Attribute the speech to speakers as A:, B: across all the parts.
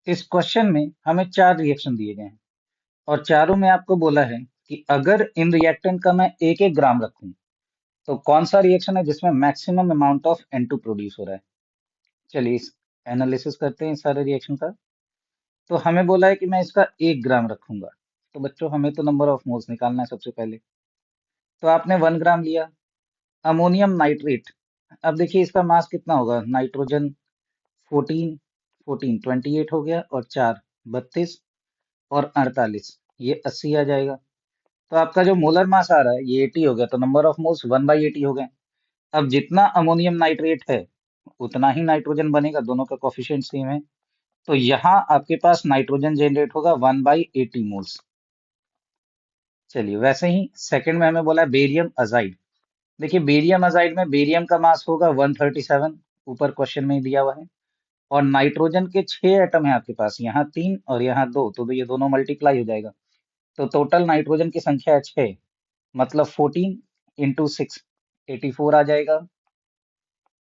A: इस क्वेश्चन में हमें 4 रिएक्शन दिए गए हैं और चारों में आपको बोला है कि अगर इन रिएक्टेंट का मैं 1-1 ग्राम रखूं तो कौन सा रिएक्शन है जिसमें maximum amount of N2 produce हो रहा है। चलिए इस एनालिसिस करते हैं इस सारे रिएक्शन का। तो हमें बोला है कि मैं इसका 1 ग्राम रखूंगा। तो बच्चों हमें तो नंबर ऑफ मोल्स निकालना है सबसे पहले। तो आपने 1 ग्राम लिया। अमोनियम नाइट्रेट, अब देखिए इसका मास कितना होगा। नाइट्रोजन 14, 14 28 हो गया और 4 32 और 48 ये 80 आ जाएगा। तो आपका जो मोलर मास आ रहा है ये 80 हो गया, तो नंबर ऑफ मोल्स 1/80 हो गए। अब जितना अमोनियम नाइट्रेट है उतना ही नाइट्रोजन बनेगा, दोनों का कोफिशिएंट सेम है। तो यहाँ आपके पास नाइट्रोजन जनरेट होगा 1/80 मोल्स। चलिए वैसे ही सेकंड में हमें बोला बेरियम अजाइड। देखिए बेरियम अजाइड में बेरियम का मास होगा 137, ऊपर क्वेश्चन में ही दिया हुआ है। और नाइट्रोजन के 6 एटम है आपके पास, यहाँ 3 और यहाँ 2, तो ये दोनों मल्टीप्लाई हो जाएगा। तो टोटल नाइट्रोजन की संख्या है 6, मतलब 14 इंटू 6 84 आ जाएगा।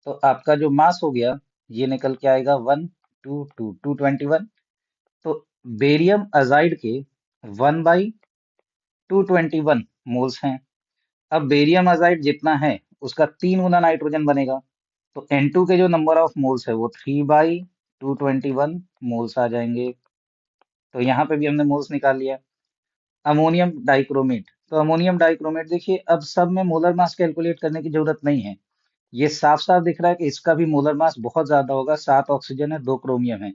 A: तो आपका जो मास हो गया ये निकल के आएगा 221। तो बेरियम अजाइड के 1/221 मोल्स हैं। अब बेरियम अजाइड जितना है उसका 3 गुना नाइट्रोजन बनेगा। तो N2 के जो नंबर ऑफ मोल्स है वो 3/221 मोल्स आ जाएंगे। तो यहाँ पे भी हमने मोल्स निकाल लिया। अमोनियम डाइक्रोमेट, तो अमोनियम डाइक्रोमेट देखिए अब सब में मोलर मास कैलकुलेट करने की जरूरत नहीं है। ये साफ साफ दिख रहा है कि इसका भी मोलर मास बहुत ज्यादा होगा। 7 ऑक्सीजन है, 2 क्रोमियम है,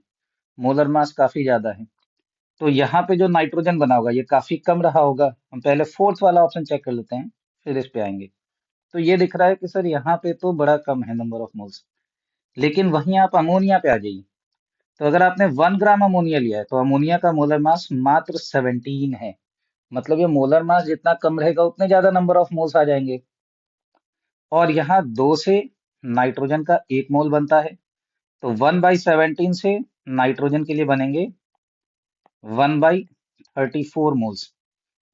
A: मोलर मास काफी ज्यादा है। तो यहाँ पे जो नाइट्रोजन बना होगा ये काफी कम रहा होगा। हम पहले फोर्थ वाला ऑप्शन चेक कर लेते हैं, फिर इस पे आएंगे। तो ये दिख रहा है कि सर यहाँ पे तो बड़ा कम है नंबर ऑफ मोल्स। लेकिन वहीं आप अमोनिया पे आ जाइए। तो अगर आपने 1 ग्राम अमोनिया लिया है तो अमोनिया का मोलर मास मात्र 17 है। मतलब ये मोलर मास जितना कम रहेगा उतने ज्यादा नंबर ऑफ मोल्स आ जाएंगे। और यहाँ 2 से नाइट्रोजन का 1 मोल बनता है। तो 1/17 से नाइट्रोजन के लिए बनेंगे 1/34 मोल्स,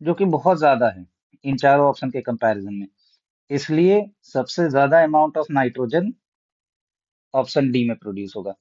A: जो कि बहुत ज्यादा है इन चारों ऑप्शन के कंपैरिजन में। इसलिए सबसे ज्यादा amount of nitrogen option D में प्रोड्यूस होगा।